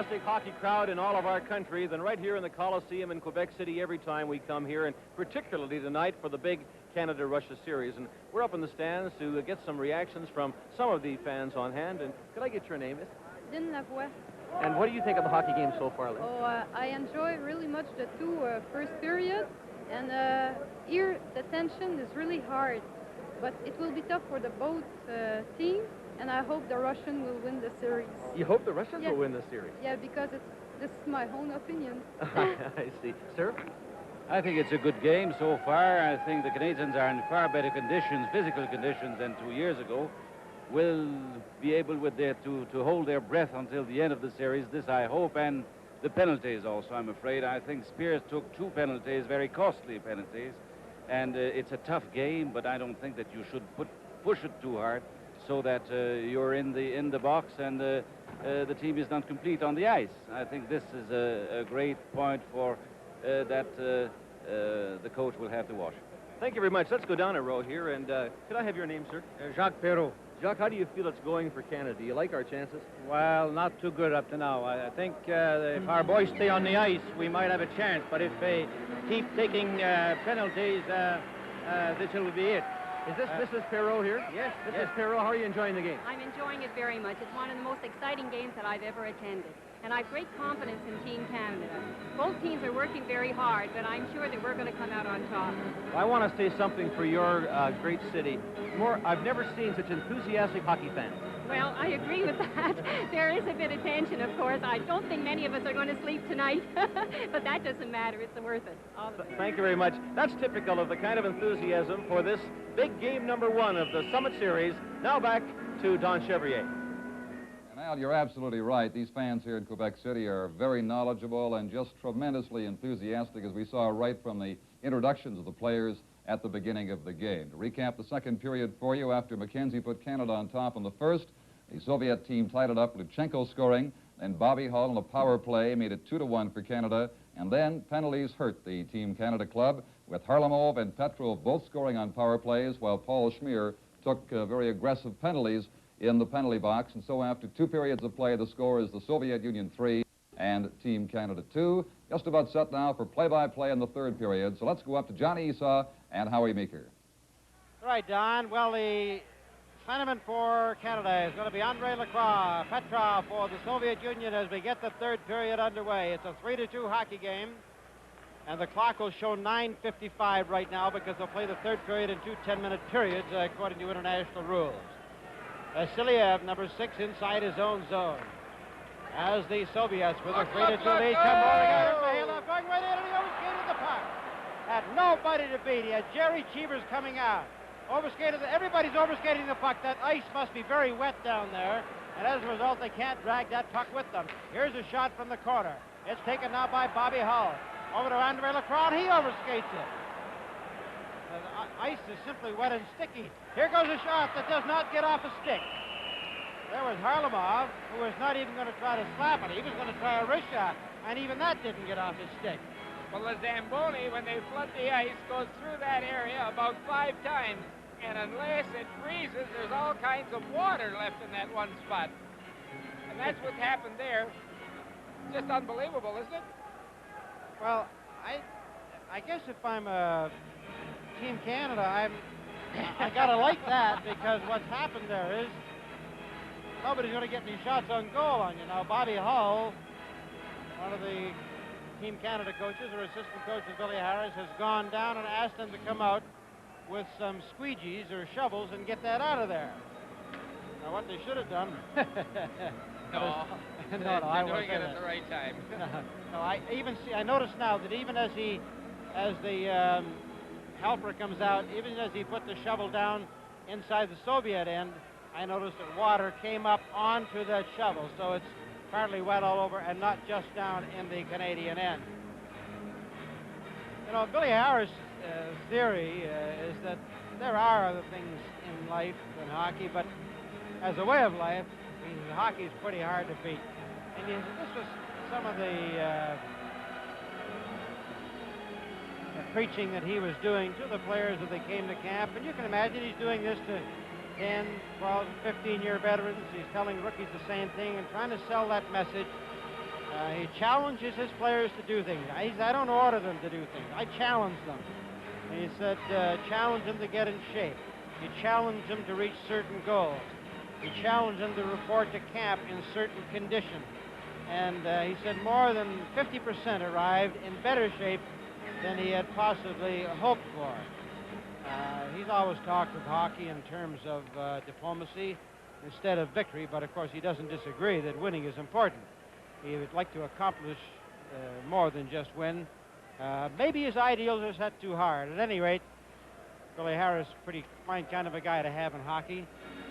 enthusiastic hockey crowd in all of our country than right here in the Coliseum in Quebec City every time we come here, and particularly tonight for the big Canada-Russia series. And we're up in the stands to get some reactions from some of the fans on hand. And could I get your name, Miss? Lynn Lavoie. And what do you think of the hockey game so far, Lynn? Oh, I enjoy really much the two first periods, and here the tension is really hard, but it will be tough for the both teams, and I hope the Russian will win the series. You hope the Russians will win the series? Yeah, because this is my own opinion. I see. Sir? I think it's a good game so far. I think the Canadians are in far better conditions, physical conditions, than 2 years ago. Will be able to hold their breath until the end of the series. This I hope, and the penalties also, I'm afraid. I think Spears took 2 penalties, very costly penalties, and it's a tough game, but I don't think that you should push it too hard so that you're in the box and the team is not complete on the ice. I think this is a great point for that the coach will have to watch. Thank you very much. Let's go down a row here, and could I have your name, sir? Jacques Perrault. Jacques, how do you feel it's going for Canada? Do you like our chances? Well, not too good up to now. I think if our boys stay on the ice, we might have a chance. But if they keep taking penalties, this will be it. Is this Mrs. Perrault here? Yes. Mrs. Perrault, how are you enjoying the game? I'm enjoying it very much. It's one of the most exciting games that I've ever attended. And I have great confidence in Team Canada. Both teams are working very hard, but I'm sure that we're going to come out on top. Well, I want to say something for your great city. I've never seen such enthusiastic hockey fans. Well, I agree with that. There is a bit of tension, of course. I don't think many of us are going to sleep tonight, but that doesn't matter. It's worth it. Thank you very much. That's typical of the kind of enthusiasm for this big game number 1 of the Summit Series. Now back to Don Chevrier. And Al, you're absolutely right. These fans here in Quebec City are very knowledgeable and just tremendously enthusiastic, as we saw right from the introductions of the players at the beginning of the game. To recap the second period for you, after McKenzie put Canada on top in the first, the Soviet team tied it up, Lutchenko scoring, then Bobby Hull on a power play made it 2-1 for Canada, and then penalties hurt the Team Canada club, with Harlamov and Petrov both scoring on power plays, while Paul Schmier took very aggressive penalties in the penalty box. And so after 2 periods of play, the score is the Soviet Union 3 and Team Canada 2. Just about set now for play-by-play in the third period. So let's go up to Johnny Esau and Howie Meeker. Right, Don. Well, the sentiment for Canada is going to be Andre Lacroix, Petrov for the Soviet Union as we get the third period underway. It's a 3-2 hockey game, and the clock will show 9:55 right now because they'll play the third period in 2 10-minute periods according to international rules. Vasiliev, number 6, inside his own zone. As the Soviets with a 3-2 lead come rolling out. Mikhailov going right in, and he overskated the puck. Had nobody to beat. He had Jerry Cheevers coming out. Everybody's overskating the puck. That ice must be very wet down there, and as a result, they can't drag that puck with them. Here's a shot from the corner. It's taken now by Bobby Hull. Over to Andre Lacroix, and he overskates it. The ice is simply wet and sticky. Here goes a shot that does not get off a stick. There was Harlamov, who was not even going to try to slap it. He was going to try a wrist shot, and even that didn't get off his stick. Well, the Zamboni, when they flood the ice, goes through that area about 5 times. And unless it freezes, there's all kinds of water left in that one spot. And that's what's happened there. Just unbelievable, isn't it? Well, I guess if I'm Team Canada, I gotta like that, because what's happened there is nobody's going to get any shots on goal on you. Now, Bobby Hull, one of the Team Canada coaches, or assistant coach of Billy Harris, has gone down and asked them to come out with some squeegees or shovels and get that out of there. Now, what they should have done... No, I doing it at the right time. No, I noticed now that even as the helper comes out, even as he put the shovel down inside the Soviet end, I noticed that water came up onto that shovel, so it's partly wet all over and not just down in the Canadian end. You know, Billy Harris' theory is that there are other things in life than hockey, but as a way of life, hockey is pretty hard to beat. And this was some of the preaching that he was doing to the players as they came to camp. And you can imagine he's doing this to 10, 12, 15-year veterans. He's telling rookies the same thing and trying to sell that message He challenges his players to do things. I don't order them to do things. I challenge them. He said, challenge them to get in shape. You challenge them to reach certain goals. You challenge them to report to camp in certain conditions. And he said more than 50% arrived in better shape than he had possibly hoped for. He's always talked of hockey in terms of diplomacy instead of victory, but of course he doesn't disagree that winning is important. He would like to accomplish more than just win. Maybe his ideals are set too hard. At any rate, Billy Harris, pretty fine kind of a guy to have in hockey,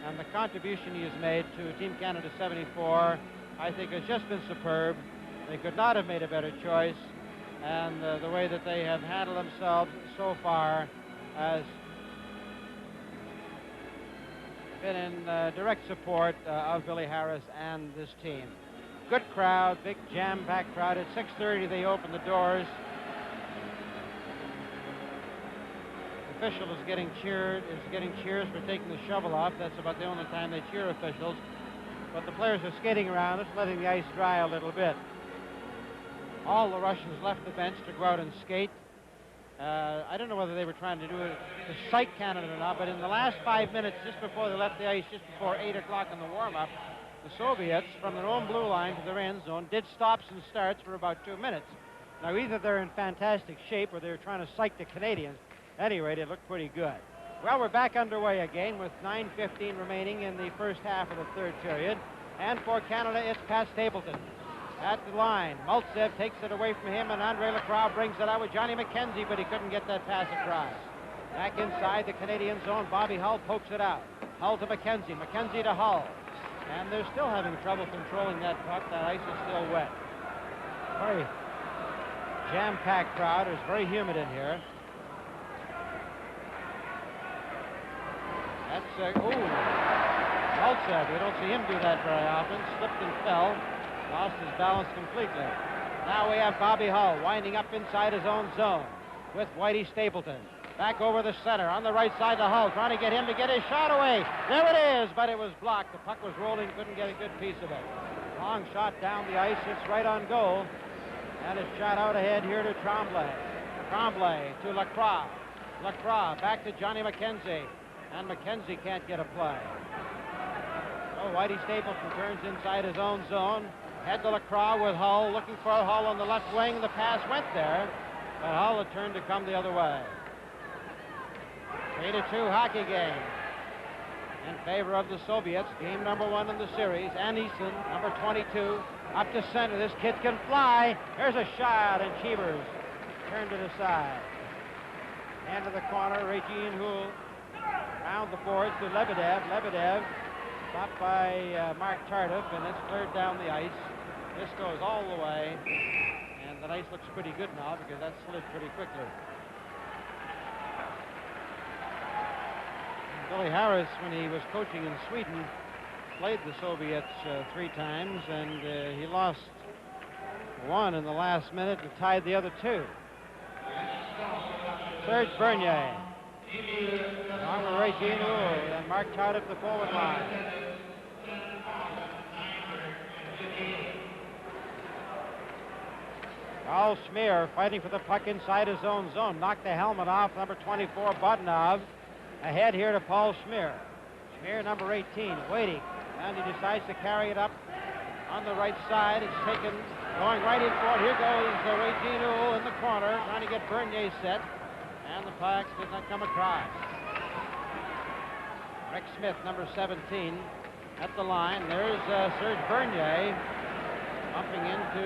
and the contribution he has made to Team Canada 74, I think, has just been superb. They could not have made a better choice, and the way that they have handled themselves so far has been in direct support of Billy Harris and this team. Good crowd, big jam-packed crowd. At 6:30 they open the doors. The official is getting cheers for taking the shovel off. That's about the only time they cheer officials. But the players are skating around it, letting the ice dry a little bit. All the Russians left the bench to go out and skate. I don't know whether they were trying to do it to psych Canada or not, but in the last 5 minutes, just before they left the ice, just before 8 o'clock in the warm-up, the Soviets, from their own blue line to their end zone, did stops and starts for about 2 minutes. Now, either they're in fantastic shape or they're trying to psych the Canadians. At any rate, it looked pretty good. Well, we're back underway again with 9:15 remaining in the first half of the third period. And for Canada, it's Pat Stapleton. At the line, Maltsev takes it away from him, and Andre Lacroix brings it out with Johnny McKenzie, but he couldn't get that pass across. Back inside the Canadian zone, Bobby Hull pokes it out. Hull to McKenzie, McKenzie to Hull. And they're still having trouble controlling that puck. That ice is still wet. Very jam-packed crowd. It's very humid in here. That's, Maltsev, you don't see him do that very often. Slipped and fell. Lost his balance completely. Now we have Bobby Hull winding up inside his own zone with Whitey Stapleton. Back over the center on the right side to Hull, trying to get him to get his shot away. There it is, but it was blocked. The puck was rolling, couldn't get a good piece of it. Long shot down the ice, it's right on goal. And it's shot out ahead here to Tremblay. Tremblay to Lacroix. Lacroix back to Johnny McKenzie. And McKenzie can't get a play. So Whitey Stapleton turns inside his own zone. Head to Lacroix with Hull, looking for Hull on the left wing. The pass went there, but Hull had turned to come the other way. 3-2 hockey game in favor of the Soviets. Game number 1 in the series. Anison, number 22, up to center. This kid can fly. Here's a shot, and Cheevers turned it aside. Hand to the corner, Regine Houle. Round the boards to Lebedev. Lebedev stopped by Mark Tardif, and it's cleared down the ice. This goes all the way, and the ice looks pretty good now because that slid pretty quickly. Billy Harris, when he was coaching in Sweden, played the Soviets 3 times, and he lost 1 in the last minute and tied the other 2. Serge Bernier. Along with Regine Houle and Mark Tardif the forward line. Paul Schmier fighting for the puck inside his own zone. Knocked the helmet off number 24, Bodnov. Ahead here to Paul Schmier. Schmier, number 18, waiting. And he decides to carry it up on the right side. It's taken, going right in for it. Here goes Regine Houle in the corner, trying to get Bernier set. And the puck did not come across. Rick Smith, number 17, at the line. There's Serge Bernier bumping into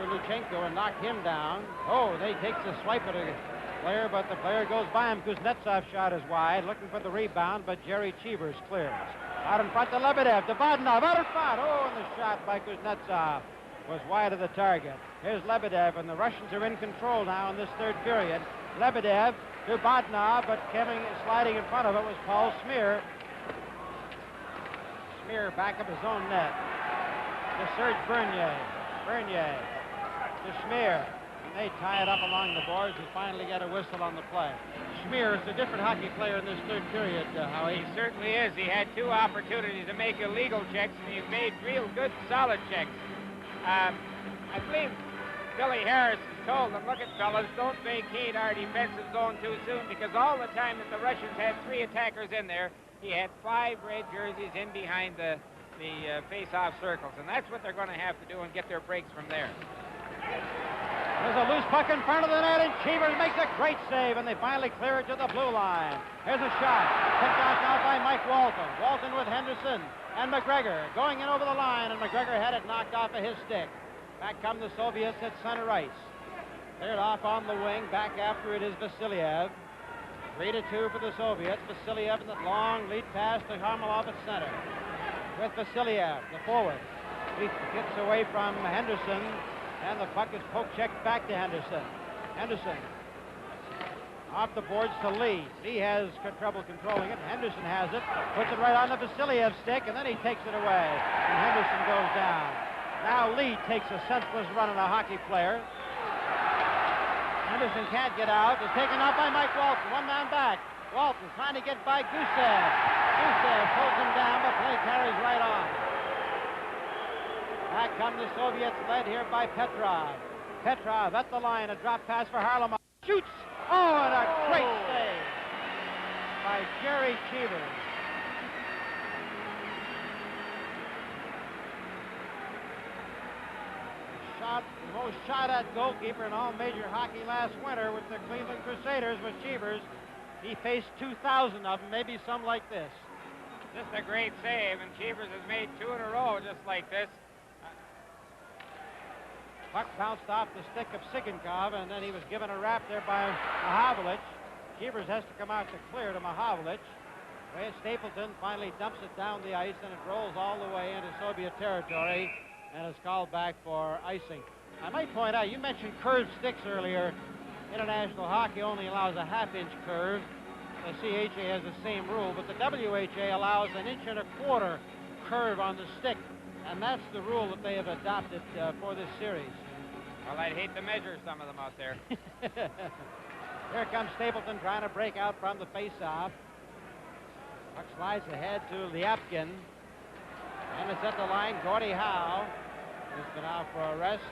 Luchenko and knocked him down. Oh, they takes a swipe at a player, but the player goes by him. Kuznetsov shot is wide, looking for the rebound, but Jerry Cheevers clears. Out in front to Lebedev, to Bodnov, out in front. Oh, and the shot by Kuznetsov was wide of the target. Here's Lebedev, and the Russians are in control now in this third period. Lebedev to Bodnov, but sliding in front of it was Paul Schmier. Schmier back of his own net. To Serge Bernier. Bernier to Schmier. And they tie it up along the boards and finally get a whistle on the play. Schmier is a different hockey player in this third period, Howie. He certainly is. He had 2 opportunities to make illegal checks, and he made real good, solid checks. I believe Billy Harris has told them, look at fellas, don't vacate our defensive zone too soon, because all the time that the Russians had 3 attackers in there, he had 5 red jerseys in behind the face-off circles, and that's what they're going to have to do and get their breaks from there. There's a loose puck in front of the net, and Cheevers makes a great save, and they finally clear it to the blue line. Here's a shot. Picked off now by Mike Walton. Walton with Henderson and McGregor going in over the line, and McGregor had it knocked off of his stick. Back come the Soviets at center ice. Cleared off on the wing. Back after it is Vasiliev. 3-2 for the Soviets. Vasiliev in that long lead pass to Harmelov at center. With Vasiliev, the forward. He gets away from Henderson. And the puck is poke-checked back to Henderson. Henderson off the boards to Lee. Lee has trouble controlling it. Henderson has it. Puts it right on the Vasiliev's stick, and then he takes it away. And Henderson goes down. Now Lee takes a senseless run on a hockey player. Henderson can't get out. It's taken out by Mike Walton. One man back. Walton trying to get by Gusev. Gusev pulls him down, but play carries right on. Back come the Soviets, led here by Petrov. Petrov at the line, a drop pass for Harlemov. Shoots! Oh, and a great save by Jerry Cheevers. The most shot-at goalkeeper in all major hockey last winter with the Cleveland Crusaders was Cheevers. He faced 2,000 of them, maybe some like this. Just a great save, and Cheevers has made 2 in a row just like this. Puck bounced off the stick of Sigankov, and then he was given a wrap there by Mahavlich. Cheevers has to come out to clear to Mahavlich. Ray Stapleton finally dumps it down the ice, and it rolls all the way into Soviet territory, and is called back for icing. I might point out, you mentioned curved sticks earlier. International hockey only allows a half-inch curve. The CHA has the same rule, but the WHA allows an 1.25 inch curve on the stick. And that's the rule that they have adopted for this series. Well, I'd hate to measure some of them out there. Here comes Stapleton trying to break out from the face-off. Puck slides ahead to Lyapkin. And it's at the line. Gordie Howe has been out for a rest.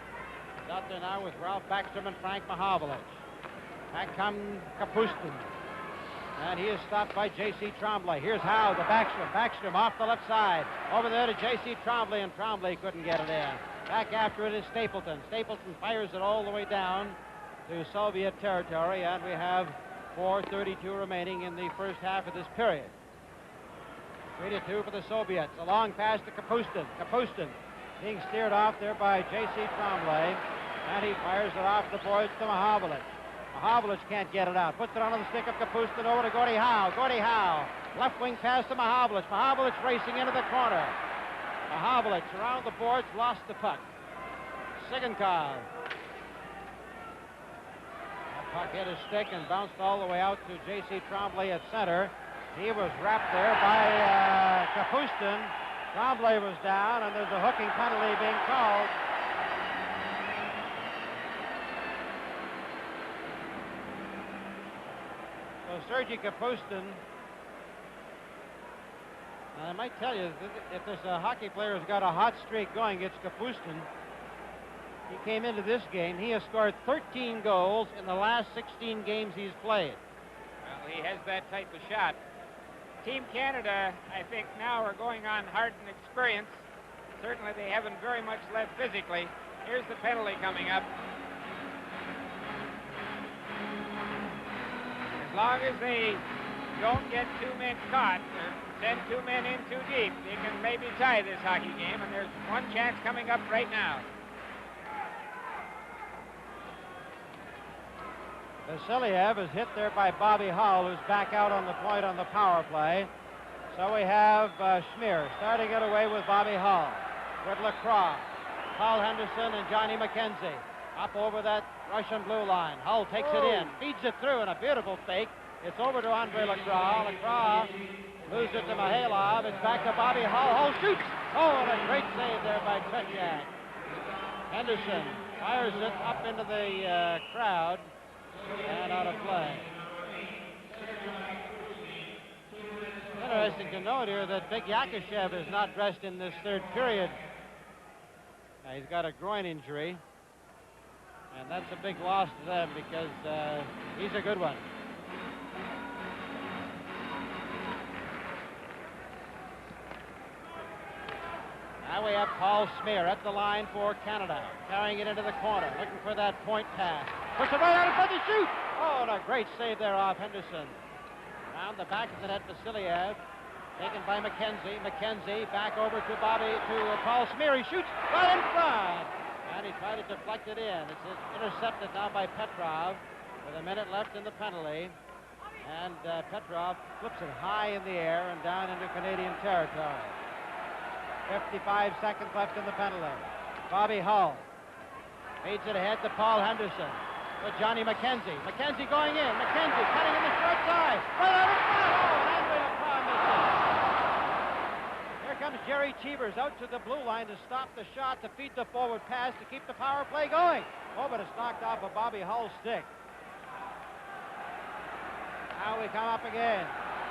He's out there now with Ralph Backstrom and Frank Mahavlich. Back comes Kapustin. And he is stopped by J.C. Tremblay. Here's Howe to Backstrom. Backstrom off the left side. Over there to J.C. Tremblay, and Tremblay couldn't get it in. Back after it is Stapleton. Stapleton fires it all the way down to Soviet territory, and we have 4:32 remaining in the first half of this period. 3-2 for the Soviets. A long pass to Kapustin. Kapustin being steered off there by J.C. Tremblay, and he fires it off the boards to Mahavlich. Mahavlich can't get it out. Puts it onto the stick of Kapustin over to Gordie Howe. Gordie Howe. Left wing pass to Mahavlich. Mahavlich racing into the corner. Mahavlich around the boards, lost the puck. Sigankov. That puck hit his stick and bounced all the way out to J.C. Tremblay at center. He was wrapped there by Kapustin. Tremblay was down, and there's a hooking penalty being called. So Sergei Kapustin, I might tell you, if there's a hockey player who's got a hot streak going, it's Kapustin. He came into this game. He has scored 13 goals in the last 16 games he's played. Well, he has that type of shot. Team Canada, I think now are going on hardened experience. Certainly they haven't very much left physically. Here's the penalty coming up. As long as they don't get 2 men caught or send 2 men in too deep, they can maybe tie this hockey game, and there's one chance coming up right now. Vasiliev is hit there by Bobby Hull, who's back out on the point on the power play. So we have Schmier starting it away with Bobby Hull, with Lacroix, Paul Henderson, and Johnny McKenzie. Up over that Russian blue line. Hull takes it in, feeds it through, and a beautiful fake. It's over to Andre Lacroix. Lacroix moves it to Mihailov. It's back to Bobby Hull. Hull shoots. Oh, and a great save there by Tretiak. Henderson fires it up into the crowd and out of play. Interesting to note here that Big Yakashev is not dressed in this third period. He's got a groin injury. And that's a big loss to them because he's a good one. Now we have Paul Smear at the line for Canada, carrying it into the corner, looking for that point pass. Push it right out in front of the shoot. Oh, and a great save there off Henderson. Around the back of the net, Vasiliev, taken by McKenzie. McKenzie back over to Paul Smear. He shoots right in front. And he tried to deflect it in. It's intercepted now by Petrov with a minute left in the penalty. And Petrov flips it high in the air and down into Canadian territory. 55 seconds left in the penalty. Bobby Hull feeds it ahead to Paul Henderson with Johnny McKenzie. McKenzie going in. McKenzie cutting in the short side. Right out in front. Oh, and Andre Lacroix misses. Here comes Jerry Cheevers out to the blue line to stop the shot, to feed the forward pass, to keep the power play going. Oh, but it's knocked off of Bobby Hull's stick. Now we come up again.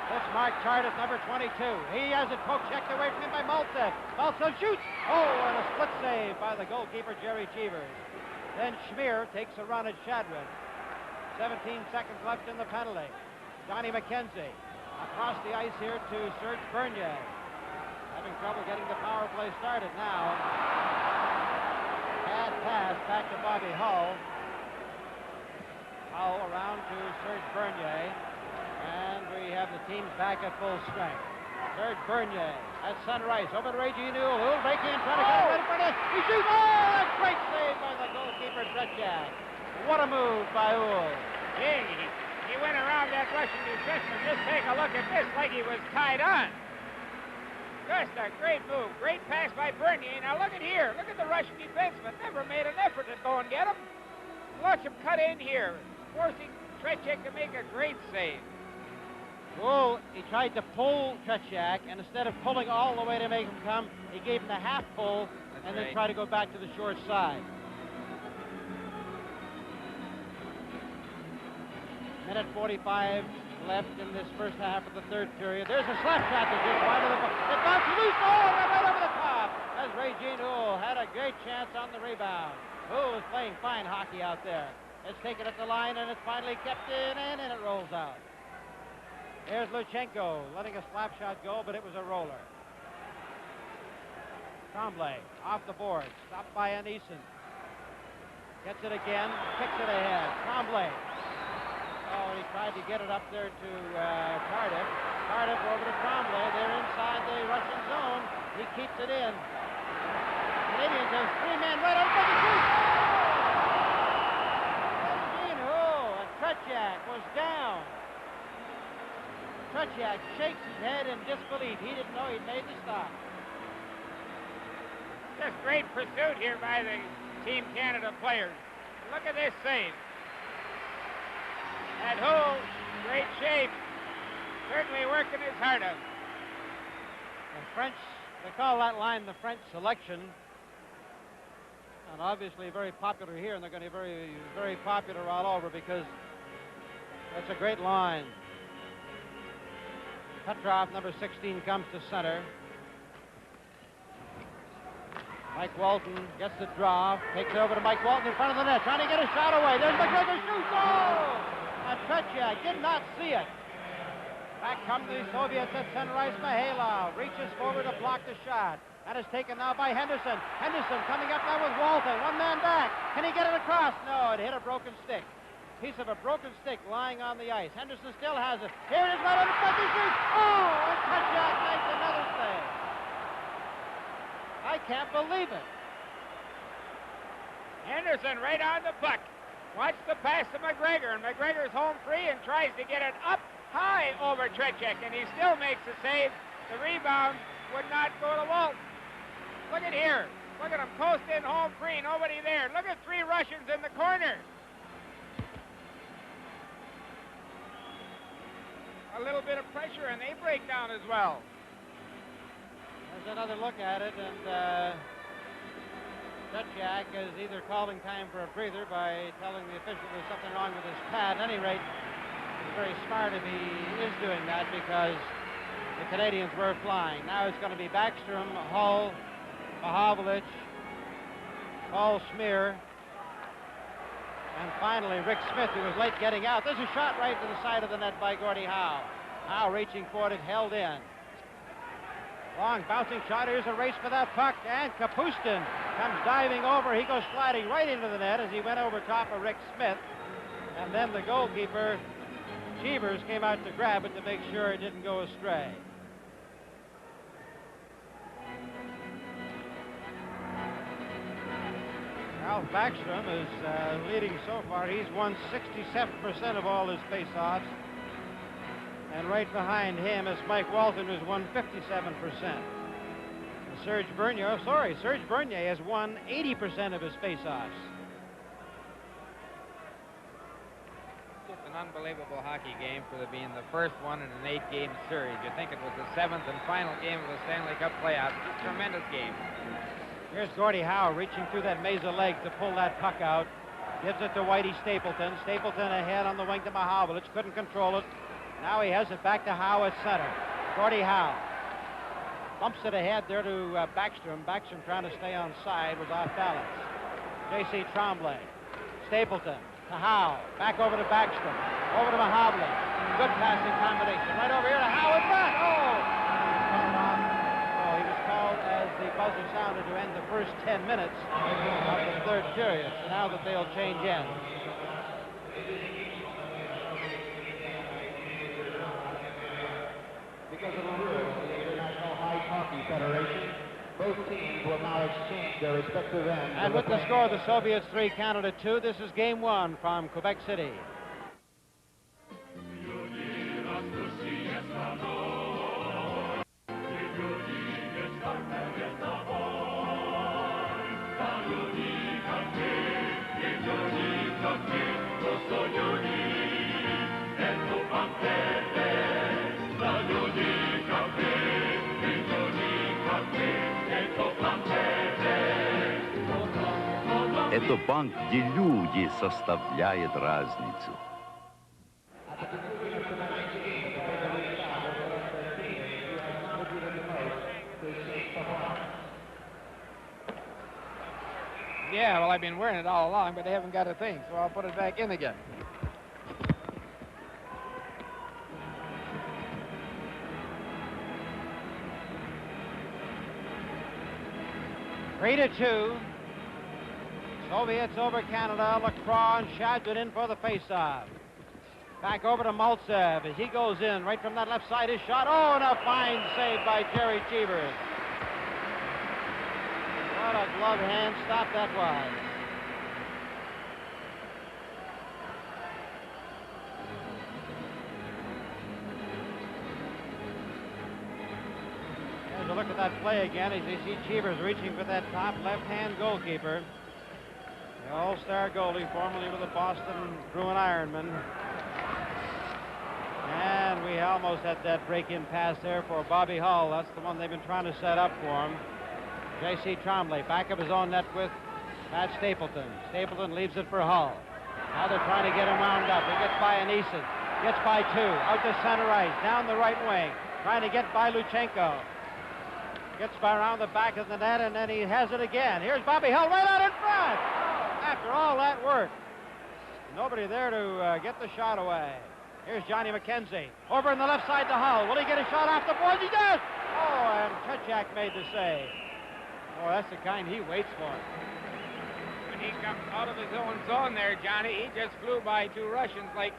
This Mark Chartis, number 22. He has it poke checked away from him by Maltsev. Maltsev shoots. Oh, and a split save by the goalkeeper, Jerry Cheevers. Then Schmier takes a run at Shadwin. 17 seconds left in the penalty. Johnny McKenzie across the ice here to Serge Bernier. Having trouble getting the power play started now. Bad pass back to Bobby Hull. Hull around to Serge Bernier. And we have the teams back at full strength. Serge Bernier at center ice. Over to Reggie Newell. Who'll break in, trying to get it right in front of it. He shoots. Oh, a great save by the goalkeeper, Tretjak. What a move by Uhl. Gee, he went around that Russian defenseman. Just take a look at this, like he was tied on. Just a great move. Great pass by Bernier. Now look at here. Look at the Russian defenseman. Never made an effort to go and get him. Watch him cut in here, forcing Tretjak to make a great save. Oh, he tried to pull Tretjak, and instead of pulling all the way to make him come, he gave him the half pull and then tried to go back to the short side. Minute 45 left in this first half of the third period. There's a slap shot that just wide of the ball. It bounces loose. Oh, right over the top. As Regine Uhl had a great chance on the rebound. Uhl is playing fine hockey out there. It's taken at the line, and it's finally kept in, and it rolls out. Here's Luchenko letting a slap shot go, but it was a roller. Tremblay off the board, stopped by Anison. Gets it again, kicks it ahead. Tremblay. Oh, he tried to get it up there to Cardiff. Cardiff over to Tremblay. They're inside the Russian zone. He keeps it in. Canadians have three men right on the shoot. And Tretjak was down. Tretjak shakes his head in disbelief. He didn't know he'd made the stop. Just great pursuit here by the Team Canada players. Look at this save. And Hull, great shape. Certainly working his heart out. The French, they call that line the French selection. And obviously very popular here, and they're going to be very, very popular all over because that's a great line. Petrov, number 16, comes to center. Mike Walton gets the draw, takes it over to Mike Walton in front of the net, trying to get a shot away. There's McGregor, shoots! Oh! And Tretjak did not see it. Back come the Soviets at center ice. Mihailov reaches forward to block the shot. That is taken now by Henderson. Henderson coming up now with Walton. One man back. Can he get it across? No, it hit a broken stick. Piece of a broken stick lying on the ice. Henderson still has it. Here it is right on the front. He shoots. Oh, and Tretjak makes another save. I can't believe it. Henderson right on the puck. Watch the pass to McGregor, and McGregor's home free and tries to get it up high over Tretjak, and he still makes the save. The rebound would not go to Walton. Look at here. Look at him post in home free. Nobody there. Look at three Russians in the corner. A little bit of pressure, and they break down as well. There's another look at it, and Tretjak is either calling time for a breather by telling the official there's something wrong with his pad. At any rate, it's very smart if he is doing that because the Canadians were flying. Now it's going to be Backstrom, Hull, Mahovlich, Paul Smear, And finally, Rick Smith, who was late getting out. There's a shot right to the side of the net by Gordie Howe. Howe reaching for it, held in. Long bouncing shot. Here's a race for that puck. And Kapustin comes diving over. He goes sliding right into the net as he went over top of Rick Smith. And then the goalkeeper, Cheevers, came out to grab it to make sure it didn't go astray. Ralph Backstrom is leading so far. He's won 67% of all his face-offs. And right behind him is Mike Walton, who's won 57%. Serge Bernier has won 80% of his face-offs. Just an unbelievable hockey game for being the first one in an 8-game series. You think it was the 7th and final game of the Stanley Cup playoffs. Just a tremendous game. Here's Gordie Howe reaching through that maze of legs to pull that puck out. Gives it to Whitey Stapleton. Stapleton ahead on the wing to Mahovlich. Couldn't control it. Now he has it back to Howe at center. Gordie Howe bumps it ahead there to Backstrom. Backstrom trying to stay on side, was off balance. J.C. Tremblay. Stapleton to Howe. Back over to Backstrom. Over to Mahovlich. Good passing combination. Right over here to Howe in front. He was called as the buzzer sounded to end the first 10 minutes of the third period. So now that they'll change ends. Because of the rules of the International Ice Hockey Federation, both teams will now exchange their respective ends. And with the score, the Soviets 3, Canada 2. This is Game 1 from Quebec City. Это банк, где люди составляют разницу. Yeah, well, I've been wearing it all along, but they haven't got a thing, so I'll put it back in again. Three to 2. Soviets over Canada. Lacroix and Shadwin in for the faceoff. Back over to Maltsev as he goes in. Right from that left side, his shot. Oh, and a fine save by Jerry Cheevers. What a glove hand stop that was. Here's a look at that play again as you see Cheevers reaching for that top left-hand goalkeeper. The all-star goalie, formerly with the Boston Bruin Ironmen. And we almost had that break-in pass there for Bobby Hull. That's the one they've been trying to set up for him. J.C. Tremblay, back of his own net with Pat Stapleton. Stapleton leaves it for Hull. Now they're trying to get him wound up. He gets by Anisin. Gets by 2. Out to center ice. Down the right wing. Trying to get by Luchenko. Gets by around the back of the net, and then he has it again. Here's Bobby Hull right out in front. After all that work. Nobody there to get the shot away. Here's Johnny McKenzie. Over on the left side to Hull. Will he get a shot off the boards? He does! Oh, and Chechak made the save. Oh, that's the kind he waits for. When he comes out of his own zone there, Johnny, he just flew by 2 Russians like,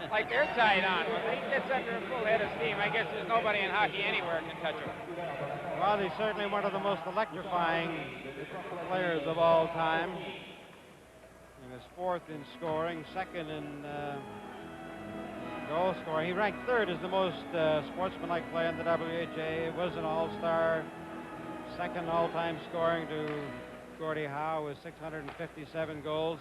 like they're tied on. When he gets under a full head of steam, I guess there's nobody in hockey anywhere can touch him. Well, he's certainly one of the most electrifying players of all time. He was 4th in scoring, 2nd in goal scoring. He ranked 3rd as the most sportsmanlike player in the WHA. He was an all-star. 2nd all-time scoring to Gordie Howe with 657 goals.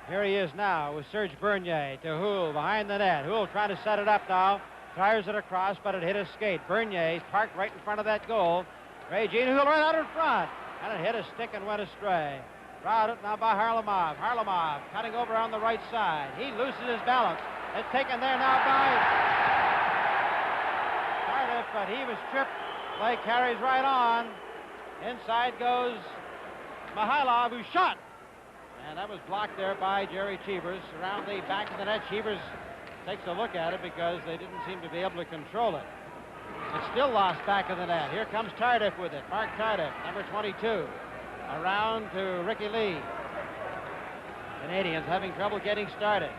Here he is now with Serge Bernier to Houle behind the net. Houle trying to set it up now. Fires it across, but it hit his skate. Bernier's parked right in front of that goal. Ray Jean Houle right out in front. And it hit a stick and went astray. Routed now by Harlamov. Harlamov cutting over on the right side. He loses his balance. It's taken there now by Cardiff, but he was tripped. Play carries right on. Inside goes Mihailov, who shot. And that was blocked there by Jerry Cheevers. Around the back of the net, Cheevers takes a look at it because they didn't seem to be able to control it. It's still lost back of the net. Here comes Tardif with it. Mark Tardif, number 22. Around to Ricky Lee. Canadians having trouble getting started.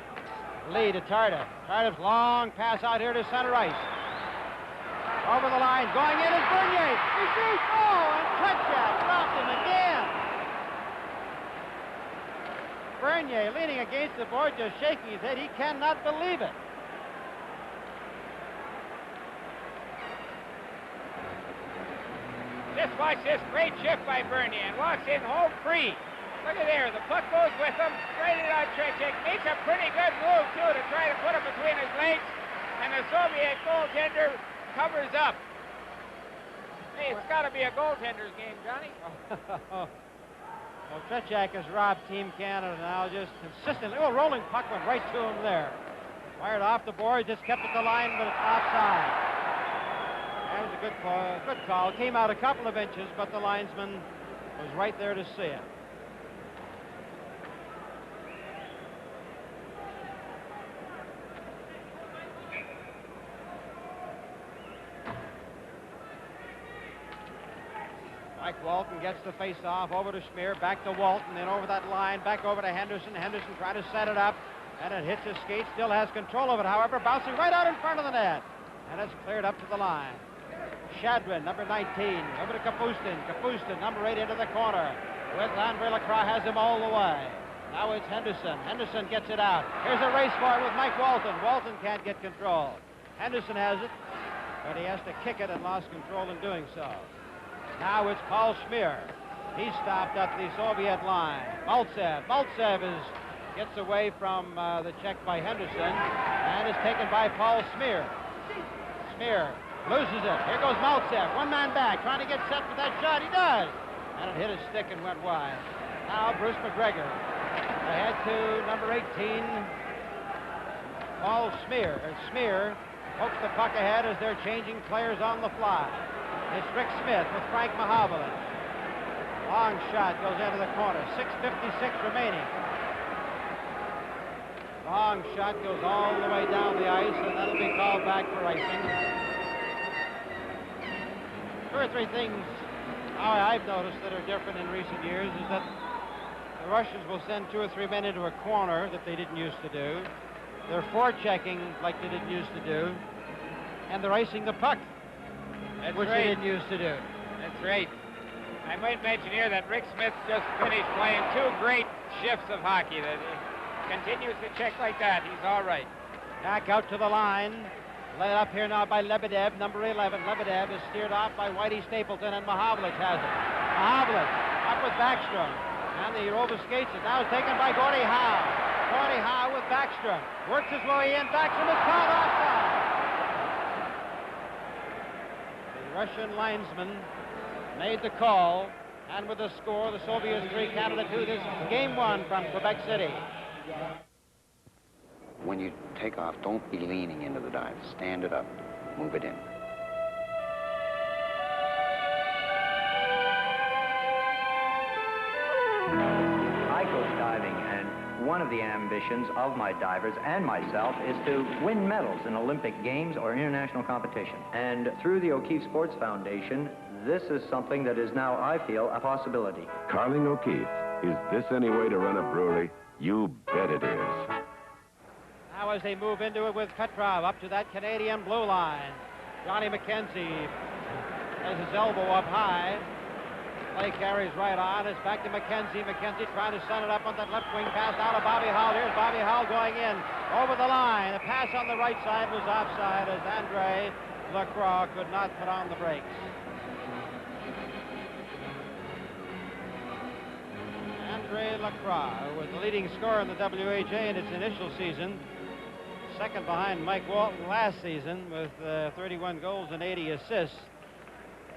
Lee to Tardif. Tardif's long pass out here to center ice. Over the line, going in is Bernier. He shoots. Oh, and Tretiak dropped him again. Bernier leaning against the board, just shaking his head. He cannot believe it. Just watch this great shift by Bernier and walks in home free. Look at there. The puck goes with him. Right it on Tretiak. Makes a pretty good move, too, to try to put him between his legs. And the Soviet goaltender covers up. Hey, it's got to be a goaltender's game, Johnny. Well, Tretiak has robbed Team Canada now just consistently. Oh, rolling puck went right to him there. Fired off the board, just kept it the line, but it's offside. That was a good call. Good call. Came out a couple of inches, but the linesman was right there to see it. Mike Walton gets the face-off over to Schmier, back to Walton, then over that line, back over to Henderson. Henderson trying to set it up, and it hits his skate. Still has control of it, however, bouncing right out in front of the net. And it's cleared up to the line. Shadrin, number 19, over to Kapustin. Kapustin, number 8, into the corner. With Andre Lacroix, has him all the way. Now it's Henderson. Henderson gets it out. Here's a race for it with Mike Walton. Walton can't get control. Henderson has it, but he has to kick it and lost control in doing so. Now it's Paul Schmier. He stopped up the Soviet line. Maltsev. Maltsev gets away from the check by Henderson and is taken by Paul Schmier. Schmier loses it. Here goes Maltsev. One man back, trying to get set for that shot. He does. And it hit his stick and went wide. Now Bruce McGregor. Ahead to number 18, Paul Schmier. Schmier pokes the puck ahead as they're changing players on the fly. It's Rick Smith with Frank Mahovlich. Long shot goes into the corner. 6:56 remaining. Long shot goes all the way down the ice, and that'll be called back for icing. Two or three things I've noticed that are different in recent years is that the Russians will send 2 or 3 men into a corner that they didn't used to do. They're forechecking like they didn't used to do, and they're icing the puck. That's which right. they didn't used to do. That's right. I might mention here that Rick Smith just finished playing 2 great shifts of hockey. That he continues to check like that. He's all right. Back out to the line. Led up here now by Lebedev, number 11. Lebedev is steered off by Whitey Stapleton, and Mahovlich has it. Mahovlich up with Backstrom. And the Rover skates it. Now it's taken by Gordie Howe. Gordie Howe with Backstrom. Works his way in. Backstrom is called offside. Russian linesman made the call, and with the score, the Soviets 3, Canada 2. This is game 1 from Quebec City. When you take off, don't be leaning into the dive. Stand it up. Move it in. I coach diving, and one of the ambitions of my divers and myself is to win medals in Olympic Games or international competition. And through the O'Keefe Sports Foundation, this is something that is now, I feel, a possibility. Carling O'Keefe, is this any way to run a brewery? You bet it is. Now as they move into it with Petrov up to that Canadian blue line. Johnny McKenzie has his elbow up high. Play carries right on. It's back to McKenzie. McKenzie trying to send it up on that left wing pass out of Bobby Hull. Here's Bobby Hull going in over the line. The pass on the right side was offside as Andre Lacroix could not put on the brakes. Andre Lacroix, who was the leading scorer in the WHA in its initial season, second behind Mike Walton last season with 31 goals and 80 assists.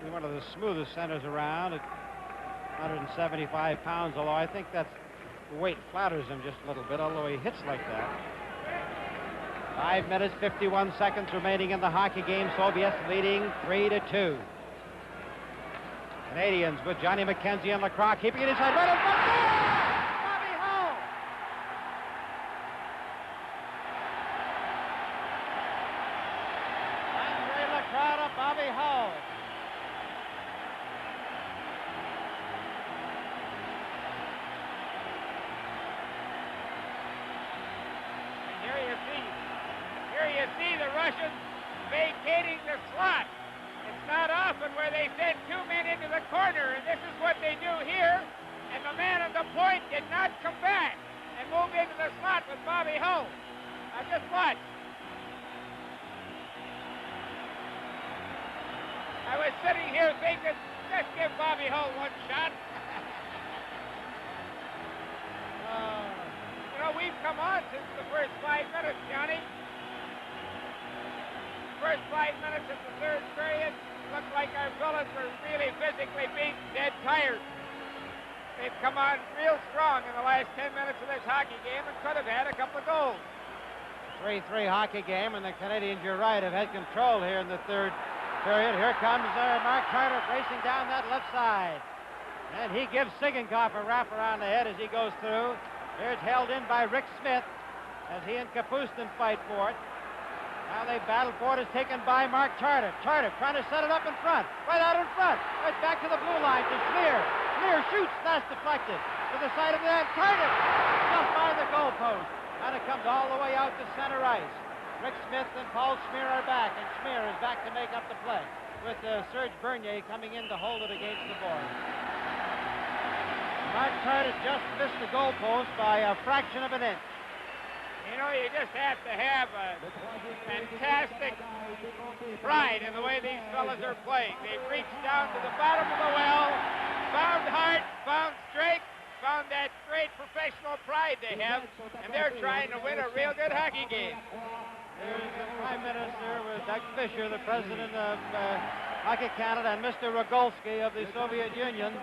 He's one of the smoothest centers around at 175 pounds, although I think that weight flatters him just a little bit, although he hits like that. 5 minutes, 51 seconds remaining in the hockey game. Soviets leading 3-2. Canadians with Johnny McKenzie and Lacroix keeping it inside. Right in front. Bobby Hull Russians vacating the slot. It's not often where they send two men into the corner, and this is what they do here. And the man at the point did not come back and move into the slot with Bobby Hull. Now just watch. I was sitting here thinking, just give Bobby Hull one shot. You know, we've come on since the first 5 minutes, Johnny. First 5 minutes of the third period, looked like our fellas were really physically being dead tired. They've come on real strong in the last 10 minutes of this hockey game and could have had a couple of goals. 3-3 hockey game, and the Canadians, you're right, have had control here in the third period. Here comes Mark Carter racing down that left side. And he gives Sigenkopf a wrap around the head as he goes through. Here's held in by Rick Smith as he and Kapustin fight for it. Now they battle for it. Is taken by Mark Tardif. Tardif trying to set it up in front. Right out in front. Right back to the blue line to Schmier. Schmier shoots. That's deflected to the side of the net. Tardif just by the goalpost. And it comes all the way out to center ice. Rick Smith and Paul Schmier are back. And Schmier is back to make up the play with Serge Bernier coming in to hold it against the board. Mark Tardif just missed the goalpost by a fraction of an inch. You know, you just have to have a fantastic pride in the way these fellas are playing. They've reached down to the bottom of the well, found Hart, found Strake, found that great professional pride they have, and they're trying to win a real good hockey game. There's the Prime Minister with Doug Fisher, the President of Hockey Canada, and Mr. Rogolsky of the Soviet Union.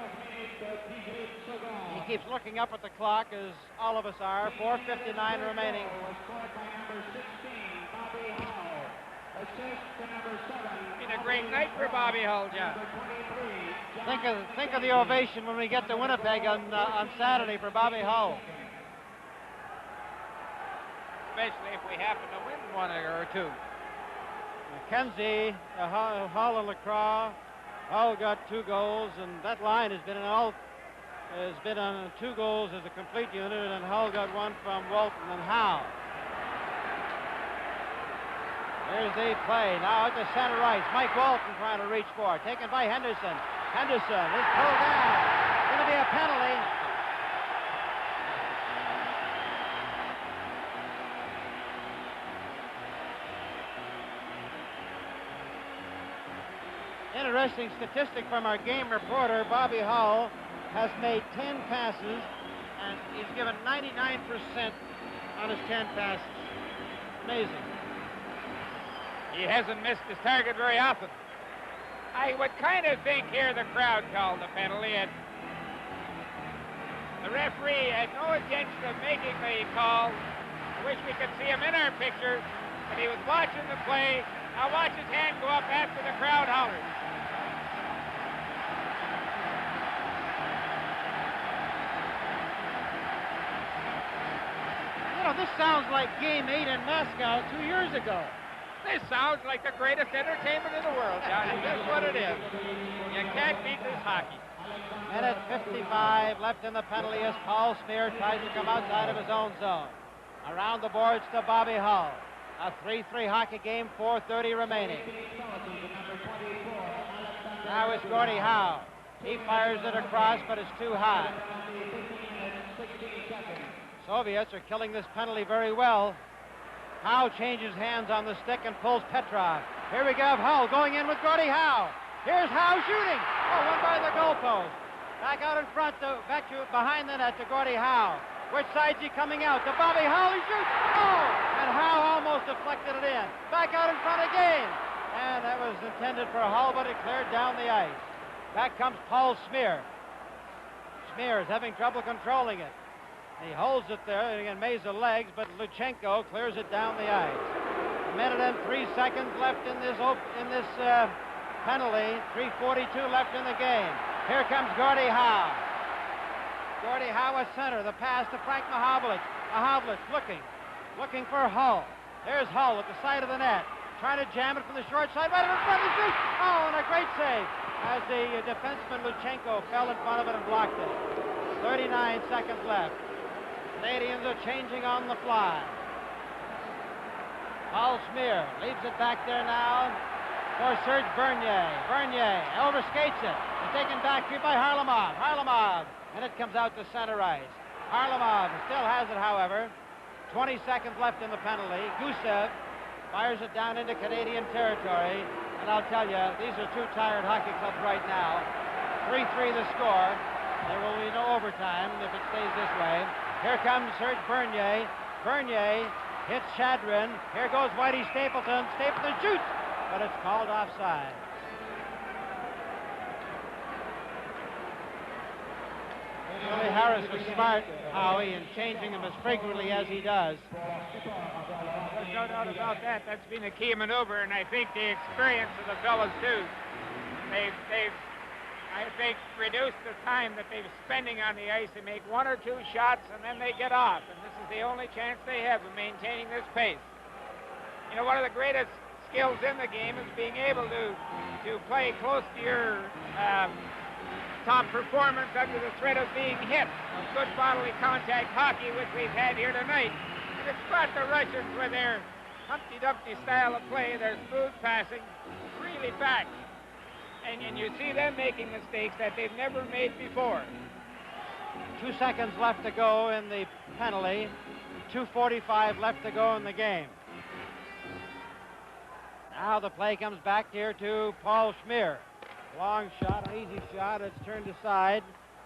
He keeps looking up at the clock, as all of us are. 4:59 remaining. Been a great night for Bobby Hull, John. Think of the ovation when we get to Winnipeg on Saturday for Bobby Hull. Especially if we happen to win one or two. McKenzie, Hull and Lacroix. Hull got 2 goals, and that line has been on 2 goals as a complete unit, and Hull got 1 from Walton and Howe. There's the play. Now at the center ice. Mike Walton trying to reach for it. Taken by Henderson. Henderson is pulled down. Going to be a penalty. Interesting statistic from our game reporter, Bobby Hull, has made 10 passes, and he's given 99% on his 10 passes. Amazing. He hasn't missed his target very often. I would kind of think here the crowd called the penalty, and the referee had no intention of making the call. I wish we could see him in our picture, but he was watching the play. Now watch his hand go up after the crowd hollers. This sounds like Game 8 in Moscow 2 years ago. This sounds like the greatest entertainment in the world, Johnny. That's what it is. You can't beat this hockey. Minute 55 left in the penalty as Paul Schmier tries to come outside of his own zone. Around the boards to Bobby Hull. A 3-3 hockey game, 4:30 remaining. Now it's Gordie Howe. He fires it across, but it's too high. Soviets are killing this penalty very well. Howe changes hands on the stick and pulls Petrov. Here we go, Hull going in with Gordie Howe. Here's Howe shooting. Oh, one by the goalpost. Back out in front, back to behind the net to Gordie Howe. Which side's he coming out? To Bobby Hull. He shoots. Oh! And Howe almost deflected it in. Back out in front again. And that was intended for Hull, but it cleared down the ice. Back comes Paul Schmier. Schmier is having trouble controlling it. He holds it there and again mazes the legs, but Luchenko clears it down the ice. A minute and 3 seconds left in this penalty. 3:42 left in the game. Here comes Gordie Howe. Gordie Howe at center. The pass to Frank Mahovlich. Mahovlich looking for Hull. There's Hull at the side of the net, trying to jam it from the short side. Right in front of the shoot. Oh, and a great save as the defenseman Luchenko fell in front of it and blocked it. 39 seconds left. Canadians are changing on the fly. Paul Schmier leaves it back there now for Serge Bernier. Bernier overskates it. It's taken back here by Harlamov. Harlamov, and it comes out to center ice. Harlamov still has it, however. 20 seconds left in the penalty. Gusev fires it down into Canadian territory. And I'll tell you, these are two tired hockey clubs right now. 3-3 the score. There will be no overtime if it stays this way. Here comes Serge Bernier. Bernier hits Chadrin. Here goes Whitey Stapleton. Stapleton shoots, but it's called offside. Billy Harris was smart, Howie, in changing him as frequently as he does. There's no doubt about that. That's been a key maneuver, and I think the experience of the fellas, too. They've I think, reduced the time that they're spending on the ice. They make one or two shots, and then they get off. And this is the only chance they have of maintaining this pace. You know, one of the greatest skills in the game is being able to play close to your top performance under the threat of being hit. Good bodily contact hockey, which we've had here tonight. And it's brought the Russians with their Humpty Dumpty style of play, their smooth passing, really back. And you see them making mistakes that they've never made before. 2 seconds left to go in the penalty. 2:45 left to go in the game. Now the play comes back here to Paul Schmier. Long shot, an easy shot. It's turned aside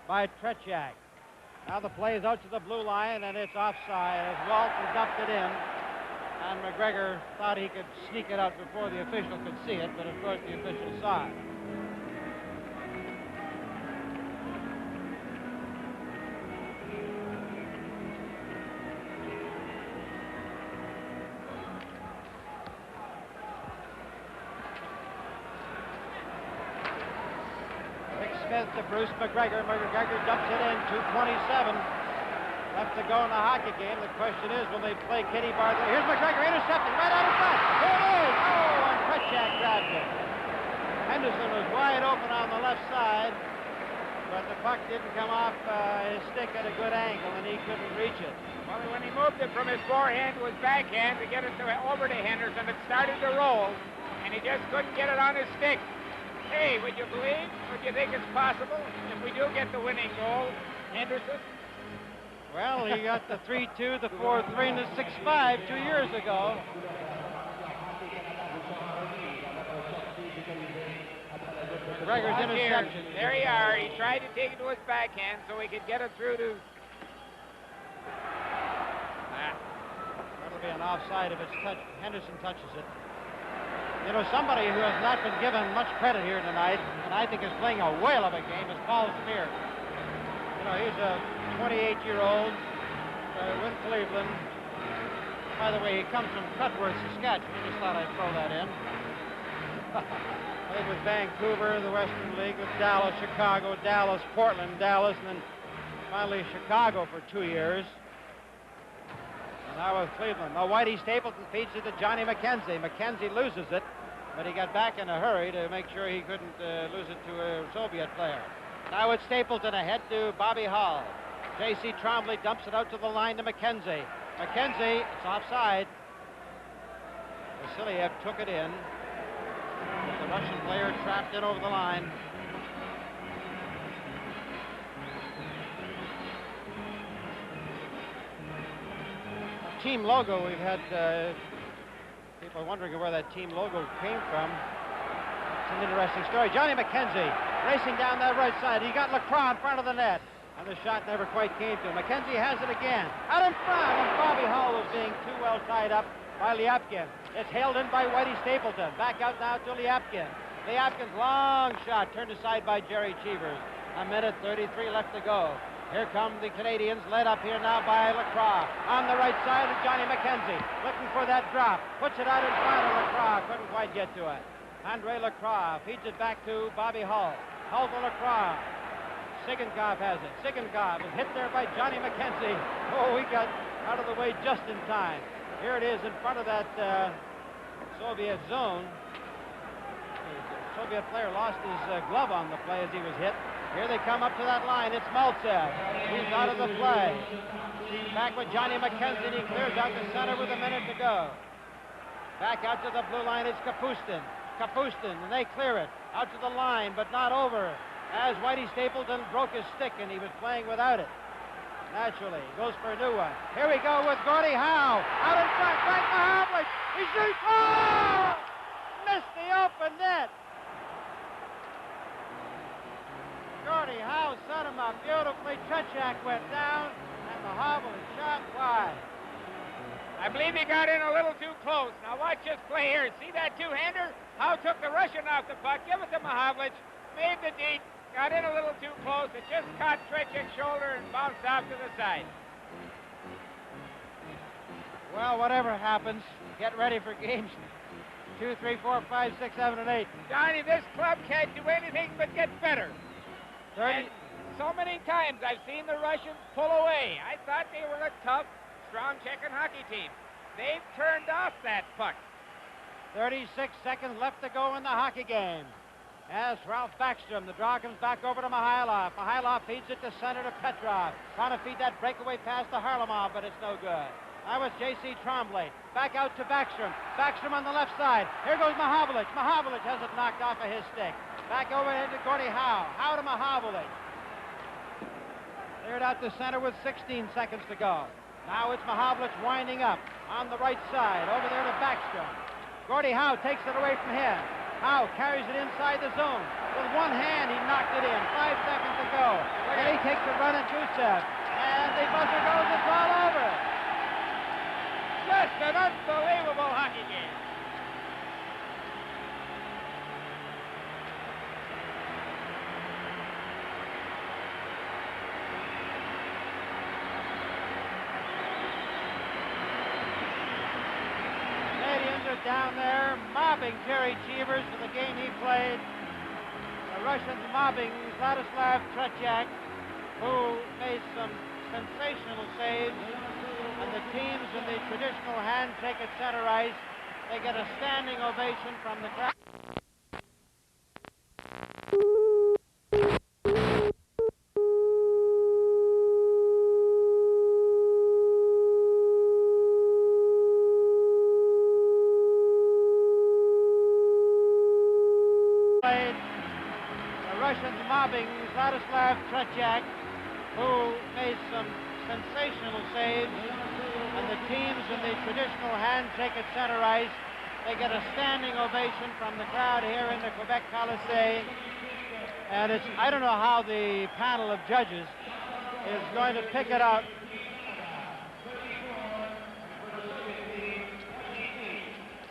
by Tretiak. Now the play is out to the blue line, and it's offside as Walton dumped it in. And McGregor thought he could sneak it out before the official could see it, but of course the official saw it. To Bruce McGregor. McGregor dumps it in. 2:27 left to go in the hockey game. The question is, will they play Kitty Bar? Here's McGregor intercepting right out of front. Here it is. Oh, and Tretiak grabbed it. Henderson was wide open on the left side, but the puck didn't come off his stick at a good angle, and he couldn't reach it. Well, when he moved it from his forehand to his backhand to get it over to Henderson, it started to roll, and he just couldn't get it on his stick. Hey, would you believe? Would you think it's possible if we do get the winning goal, Henderson? Well, he got the 3-2, the 4-3, and the 6-5 2 years ago. McGregor's interception. There you are. He tried to take it to his backhand so he could get it through to... That'll be an offside if it's Henderson touches it. You know, somebody who has not been given much credit here tonight, and I think is playing a whale of a game, is Paul Schmier. You know, he's a 28-year-old with Cleveland. By the way, he comes from Cutworth, Saskatchewan. Just thought I'd throw that in. Played with Vancouver, the Western League, with Dallas, Chicago, Dallas, Portland, Dallas, and then finally Chicago for 2 years. And now with Cleveland. Now Whitey Stapleton feeds it to Johnny McKenzie. McKenzie loses it, but he got back in a hurry to make sure he couldn't lose it to a Soviet player. Now it's Stapleton ahead to Bobby Hall. J.C. Trombley dumps it out to the line to McKenzie. McKenzie, it's offside. Vasiliev took it in. The Russian player trapped in over the line. Team logo, we've had people wondering where that team logo came from. It's an interesting story. Johnny McKenzie racing down that right side. He got Lacroix in front of the net, and the shot never quite came to him. McKenzie has it again. Out in front, and Bobby Hall was being too well tied up by Liapkin. It's hailed in by Whitey Stapleton. Back out now to Liapkin. Liapkin's long shot turned aside by Jerry Cheevers. 1:33 left to go. Here come the Canadians, led up here now by Lacroix. On the right side of Johnny McKenzie, looking for that drop. Puts it out in front of Lacroix. Couldn't quite get to it. Andre Lacroix feeds it back to Bobby Hall. Hall to Lacroix. Sigankov has it. Sigankov is hit there by Johnny McKenzie. Oh, he got out of the way just in time. Here it is in front of that Soviet zone. The Soviet player lost his glove on the play as he was hit. Here they come up to that line. It's Maltsev. He's out of the play. Back with Johnny McKenzie, and he clears out the center with a minute to go. Back out to the blue line is Kapustin. Kapustin, and they clear it. Out to the line, but not over. As Whitey Stapleton broke his stick, and he was playing without it. Naturally, goes for a new one. Here we go with Gordie Howe. Out in front, Frank Mahavlich. He shoots. Oh! Missed the open net. Gordie Howe set him up beautifully. Tretiak went down, and Mahavlich shot wide. I believe he got in a little too close. Now watch this play here. See that two-hander? Howe took the Russian off the puck. Give it to Mahavlich. Made the deed. Got in a little too close. It just caught Tretiak's shoulder and bounced off to the side. Well, whatever happens, get ready for games 2, 3, 4, 5, 6, 7, and 8. Johnny, this club can't do anything but get better. 30. And so many times I've seen the Russians pull away. I thought they were a tough, strong Czechoslovakian hockey team. They've turned off that puck. 36 seconds left to go in the hockey game. As Ralph Backstrom, the draw comes back over to Mihailov. Mihailov feeds it to center to Petrov. Trying to feed that breakaway pass to Harlamov, but it's no good. Now it's J.C. Tremblay. Back out to Backstrom. Backstrom on the left side. Here goes Mahavlich. Mahavlich has it knocked off of his stick. Back over into Gordie Howe. Howe to Mahavlich. Cleared out to center with 16 seconds to go. Now it's Mahavlich winding up on the right side. Over there to Backstrom. Gordie Howe takes it away from him. Howe carries it inside the zone. With one hand, he knocked it in. 5 seconds to go. And he takes a run at Gusev. And the buzzer goes. It's all over. Just an unbelievable hockey game. Down there, mobbing Terry Cheevers for the game he played. The Russians mobbing Vladislav Tretiak, who made some sensational saves. And the teams in the traditional handshake at center ice, they get a standing ovation from the crowd. Mobbing Vladislav Tretiak, who made some sensational saves. And the teams in the traditional handshake at center ice, they get a standing ovation from the crowd here in the Quebec Coliseum. And it's, I don't know how the panel of judges is going to pick it up.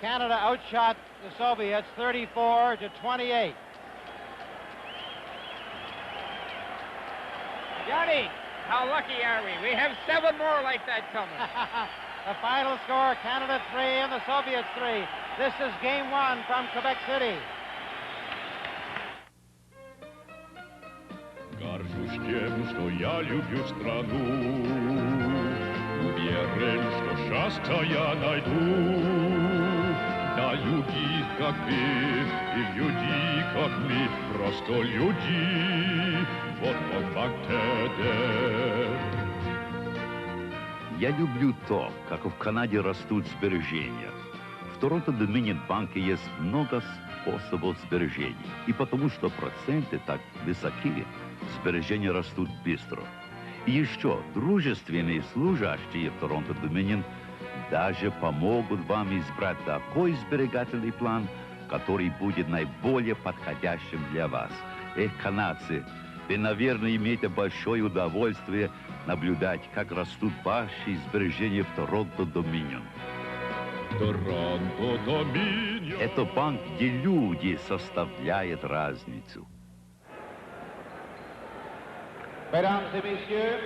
Canada outshot the Soviets 34-28. Johnny, how lucky are we? We have 7 more like that coming. The final score, Canada 3 and the Soviets 3. This is game 1 from Quebec City. Горжусь тем, что я люблю страну. Уверен, что счастье я найду. Да люди, как вы, и люди, как мы, просто люди. Вот он факт. Я люблю то, как в Канаде растут сбережения. В Торонто-Доминион банке есть много способов сбережений. И потому что проценты так высоки, сбережения растут быстро. И еще дружественные служащие в Торонто-Доминион даже помогут вам избрать такой сберегательный план, который будет наиболее подходящим для вас. Канадцы, вы, наверное, имеете большое удовольствие наблюдать, как растут ваши сбережения в Торонто-Доминион. Торонто-Доминион. Это банк, где люди составляют разницу. Mesdames et messieurs,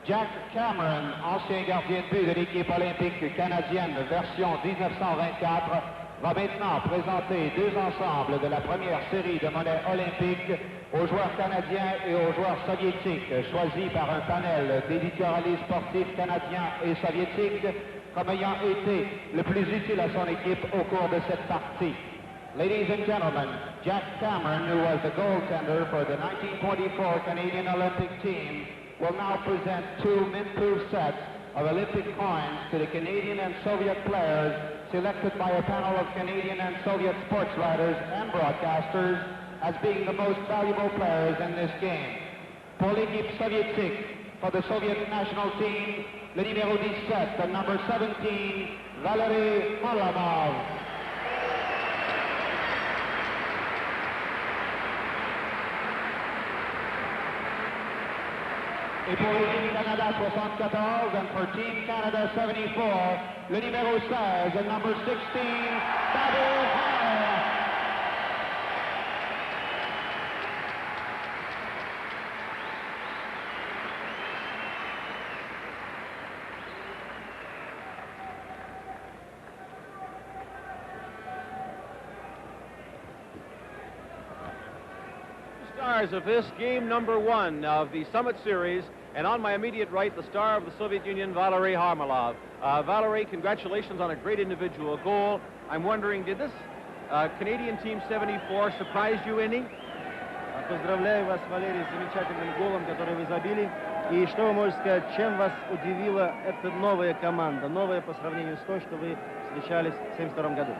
Jack Cameron, ancien gardien de but de l'équipe olympique canadienne version 1924, va maintenant présenter 2 ensembles de la première série de monnaie olympique aux joueurs canadiens et aux joueurs soviétiques, choisis par un panel d'éditorialistes sportifs canadiens et soviétiques comme ayant été le plus utile à son équipe au cours de cette partie. Ladies and gentlemen, Jack Cameron, who was the goaltender for the 1924 Canadian Olympic team, will now present 2 mint-proof sets of Olympic coins to the Canadian and Soviet players selected by a panel of Canadian and Soviet sports writers and broadcasters as being the most valuable players in this game. Pour l'équipe soviétique, for the Soviet national team, le numéro 17, the number 17, Valery Varlamov. Et pour l'équipe Canada 74, and for Team Canada 74, le numéro 16, the number 16, Bobby Hall. Stars of this game number 1 of the Summit Series, and on my immediate right, the star of the Soviet Union, Valery Varlamov. Valery, congratulations on a great individual goal. I'm wondering, did this Canadian Team 74 surprise you any? Поздравляю вас, Валерий, с замечательным голом, который вы забили. И что вы можете сказать, чем вас удивила эта новая команда, новая по сравнению с той, что вы встречались в 1972 году?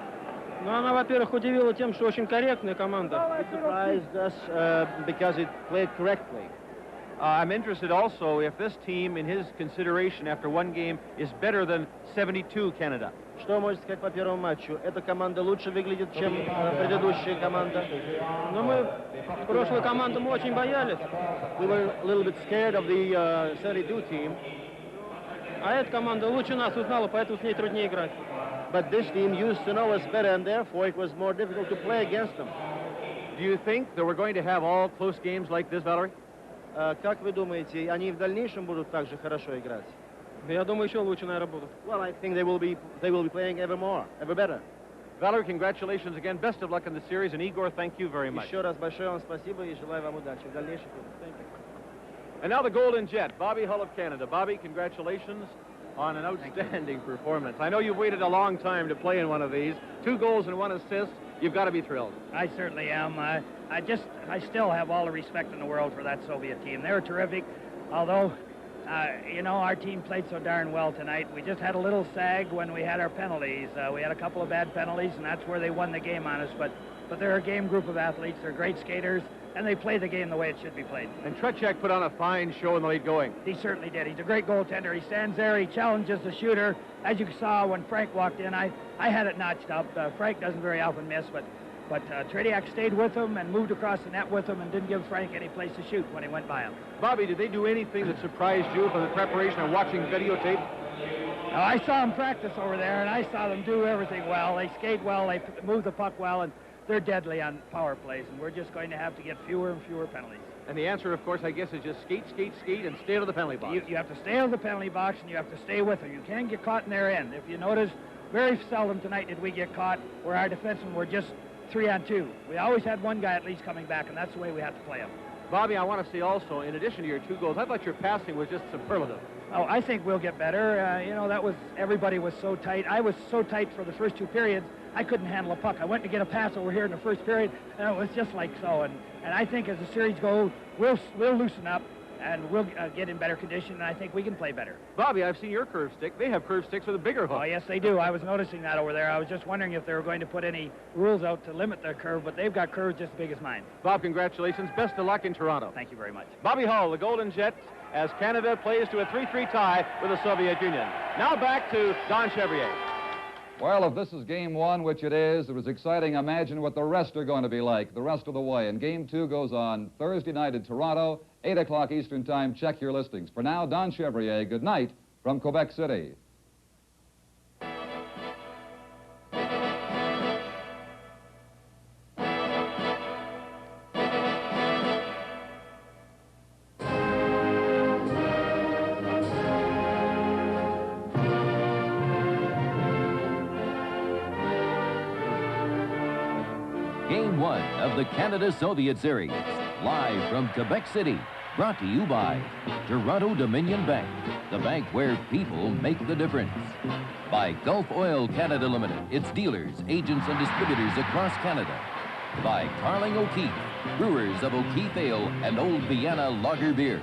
Ну, она, во-первых, удивила тем, что очень корректная команда. It surprised us because it played correctly. I'm interested also if this team, in his consideration after one game, is better than 72 Canada. Что можете сказать по первому матчу? Эта команда лучше выглядит, чем предыдущая команда. Но мы прошлую команду мы очень боялись. We were a little bit scared of the 72 team. А эта команда лучше нас узнала, поэтому с ней труднее играть. But this team used to know us better, and therefore it was more difficult to play against them. Do you think that we're going to have all close games like this, Valery? Как вы думаете, они в дальнейшем будут так же хорошо играть? Я думаю, еще лучше, наверное, будут. Well, I think they will be playing ever more, ever better. Valery, congratulations again. Best of luck in the series, and Igor, thank you very much. Еще раз большое вам спасибо и желаю вам удачи в дальнейших играх. Thank you. And now the Golden Jet, Bobby Hull of Canada. Bobby, congratulations on an outstanding performance. I know you've waited a long time to play in one of these. 2 goals and 1 assist. You've got to be thrilled. I certainly am. I still have all the respect in the world for that Soviet team. They were terrific, although, you know, our team played so darn well tonight. We just had a little sag when we had our penalties. We had a couple of bad penalties, and that's where they won the game on us. But they're a game group of athletes. They're great skaters, and they play the game the way it should be played. And Tretiak put on a fine show in the late going. He certainly did. He's a great goaltender. He stands there. He challenges the shooter. As you saw when Frank walked in, I had it notched up. Frank doesn't very often miss, but Tretiak stayed with him and moved across the net with him and didn't give Frank any place to shoot when he went by him. Bobby, did they do anything that surprised you from the preparation and watching videotape? I saw them practice over there, and I saw them do everything well. They skate well, they move the puck well, and they're deadly on power plays, and we're just going to have to get fewer and fewer penalties. And the answer, of course, I guess, is just skate, skate, skate, and stay out of the penalty box. You have to stay out of the penalty box, and you have to stay with them. You can't get caught in their end. If you notice, very seldom tonight did we get caught where our defensemen were just 3-on-2. We always had one guy at least coming back, and that's the way we have to play him. Bobby, I want to say also, in addition to your 2 goals, I thought your passing was just superlative. Oh, I think we'll get better. You know, everybody was so tight. I was so tight for the first 2 periods, I couldn't handle a puck. I went to get a pass over here in the first period, and it was just like so. And I think as the series goes, we'll loosen up, and we'll get in better condition, and I think we can play better. Bobby, I've seen your curved stick. They have curved sticks with a bigger hook. Oh, yes, they do. I was noticing that over there. I was just wondering if they were going to put any rules out to limit their curve, but they've got curves just as big as mine. Bob, congratulations. Best of luck in Toronto. Thank you very much. Bobby Hull, the Golden Jet, as Canada plays to a 3-3 tie with the Soviet Union. Now back to Don Chevrier. Well, if this is game 1, which it is, it was exciting. Imagine what the rest are going to be like the rest of the way. And game 2 goes on Thursday night in Toronto, 8 o'clock Eastern Time. Check your listings. For now, Don Chevrier, good night from Quebec City. Game 1 of the Canada-Soviet Series, live from Quebec City, brought to you by Toronto Dominion Bank, the bank where people make the difference. By Gulf Oil Canada Limited, its dealers, agents, and distributors across Canada. By Carling O'Keefe, brewers of O'Keefe Ale and Old Vienna Lager Beer.